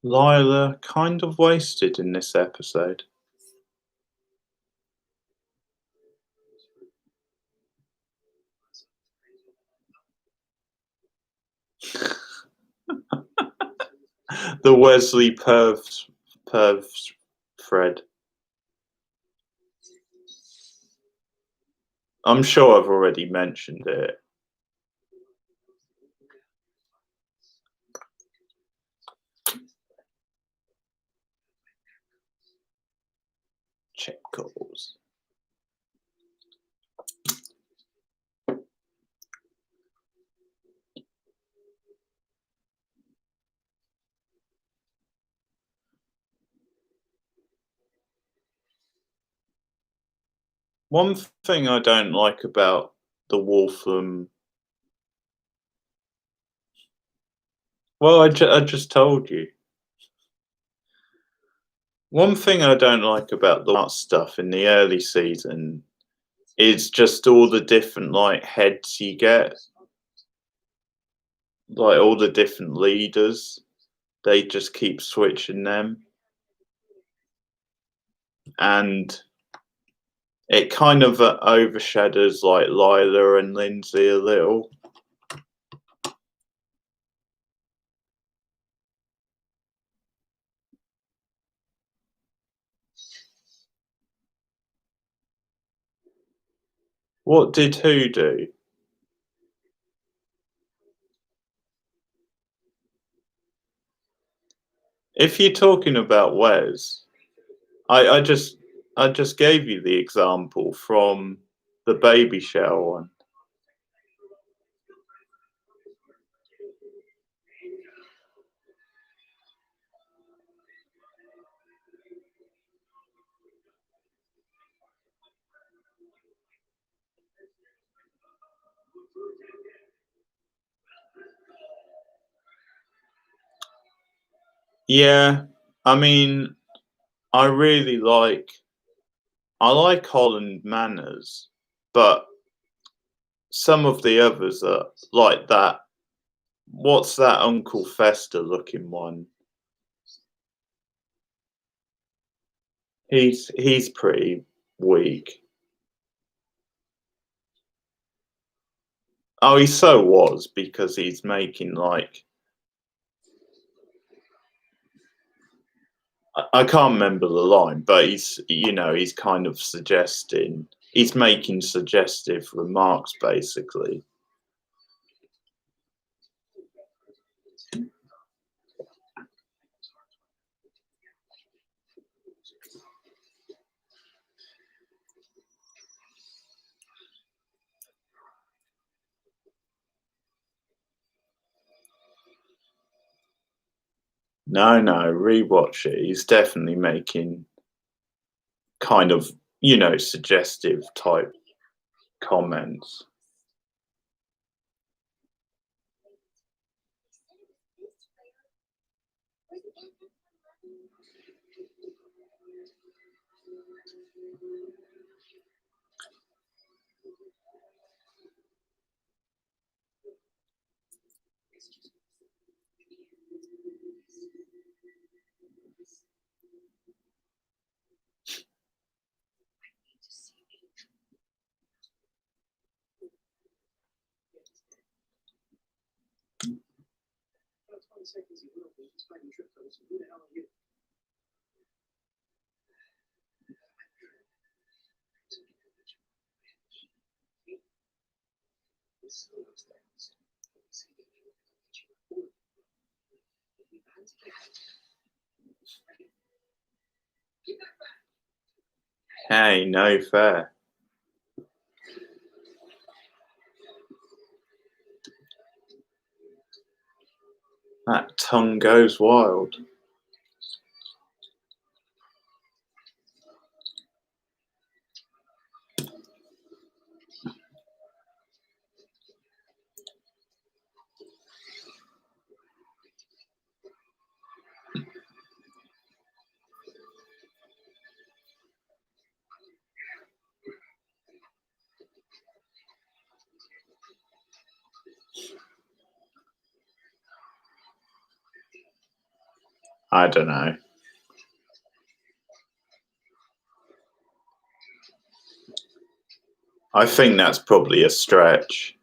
Lila kind of wasted in this episode. The Wesley pervs thread. I'm sure I've already mentioned it. Chip calls. One thing I don't like about the Wolfram. Well, I just told you. One thing I don't like about the art stuff in the early season is just all the different like heads you get, like all the different leaders. They just keep switching them, and it kind of overshadows like Lila and Lindsay a little. What did who do? If you're talking about Wes, I just gave you the example from the baby shower one. Yeah, I mean, I really I like Holland Manners, but some of the others are like that. What's that Uncle Fester looking one? He's pretty weak. Oh, he so was because he's making like I can't remember the line, but he's kind of suggesting he's making suggestive remarks basically. No, rewatch it. He's definitely making kind of suggestive type comments. Hey, no fair. That tongue goes wild. I don't know. I think that's probably a stretch.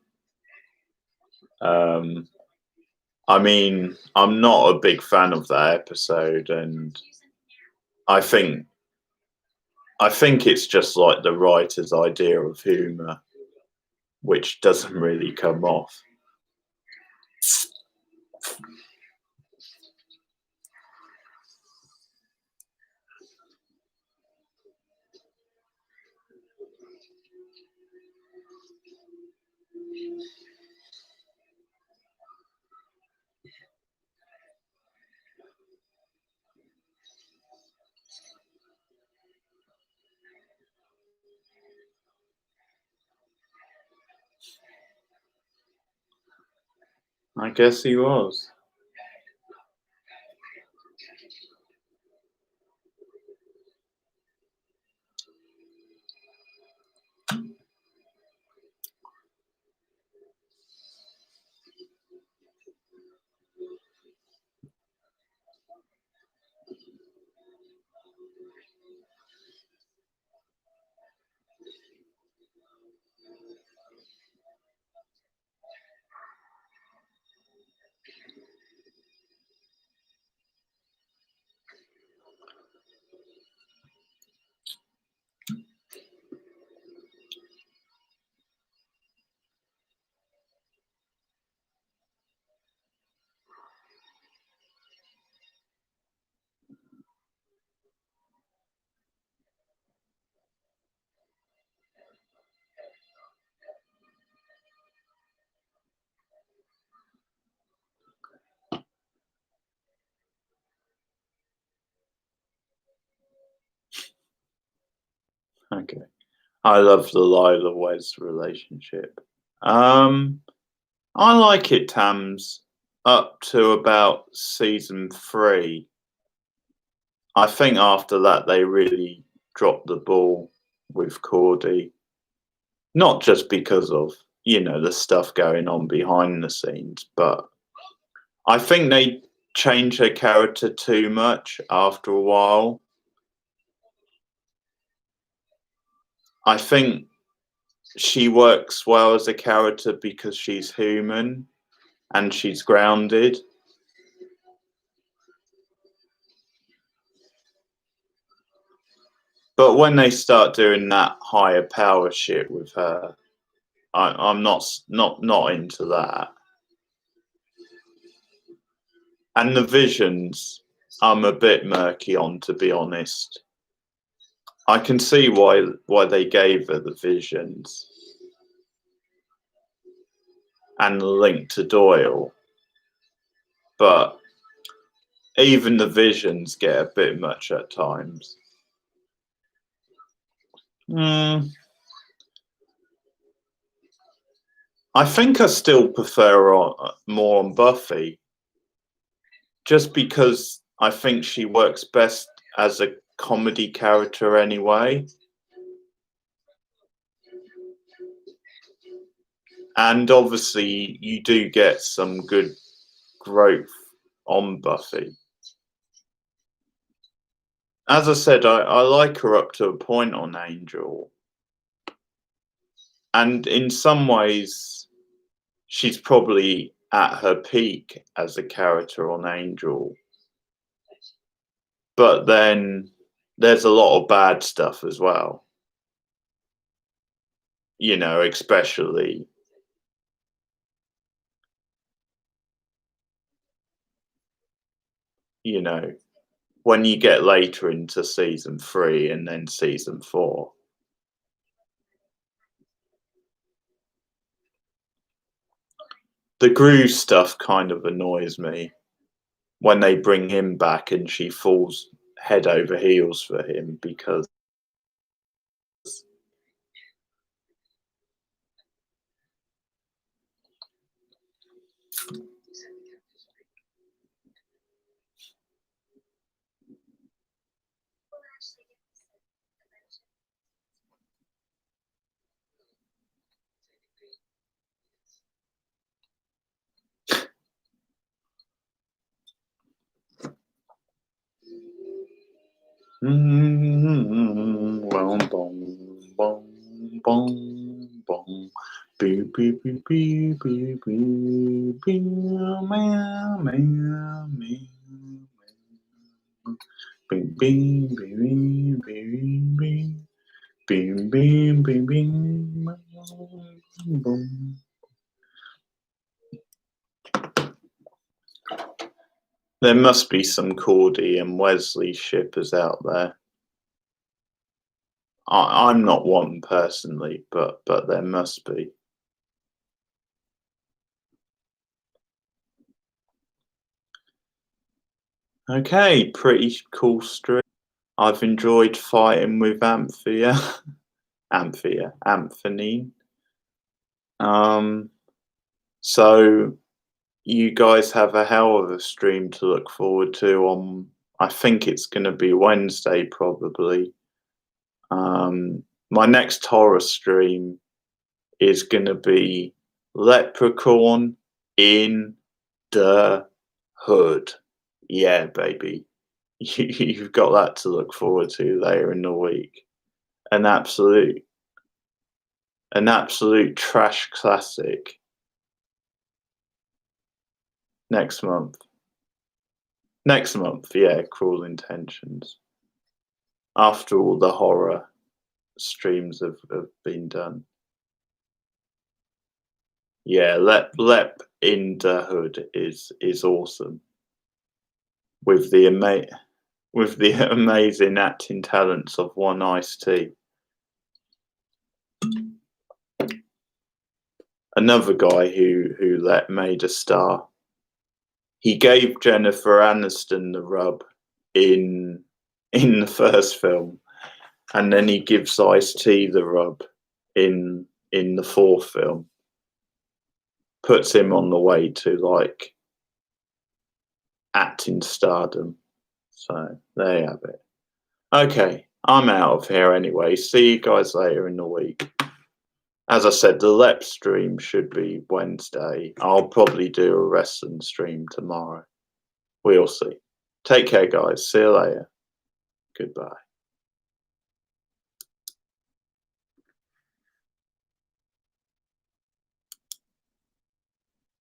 Um, I mean, I'm not a big fan of that episode, and I think I think it's just like the writer's idea of humor, which doesn't really come off. I guess he was. Okay. I love the Lila Wes relationship. Um, I like it, Tams, up to about season 3. I think after that they really dropped the ball with Cordy. Not just because of, the stuff going on behind the scenes, but I think they changed her character too much after a while. I think she works well as a character because she's human and she's grounded. But when they start doing that higher power shit with her, I'm not into that. And the visions, I'm a bit murky on, to be honest. I can see why they gave her the visions and the link to Doyle, but even the visions get a bit much at times. I think I still prefer more on Buffy, just because I think she works best as a comedy character anyway. And obviously, you do get some good growth on Buffy. As I said, I like her up to a point on Angel. And in some ways, she's probably at her peak as a character on Angel. But then there's a lot of bad stuff as well. Especially when you get later into season 3 and then season 4. The Groove stuff kind of annoys me when they bring him back and she falls head over heels for him because boom, boom, boom, boom, boom. Beep, beep, beep, beep, beep, beep, beep, meow, meow, meow. Bing, bing, bing, bing, bing, bing, bing, bing, bing, boom. There must be some Cordy and Wesley shippers out there. I'm not one personally, but there must be. Okay, pretty cool stream. I've enjoyed fighting with Anthony. So you guys have a hell of a stream to look forward to on. I think it's going to be Wednesday, probably. My next horror stream is going to be Leprechaun in the Hood. Yeah, baby. You've got that to look forward to later in the week. An absolute trash classic next month. Next month, yeah, Cruel Intentions. After all the horror streams have been done. Yeah, Lep in the Hood is awesome. With the amazing acting talents of One Ice-T. Another guy who made a star. He gave Jennifer Aniston the rub in the first film, and then he gives Ice-T the rub in the fourth film. Puts him on the way to like acting stardom. So there you have it. Okay, I'm out of here anyway. See you guys later in the week. As I said, the Lep stream should be Wednesday. I'll probably do a wrestling stream tomorrow. We'll see. Take care, guys. See you later. Goodbye.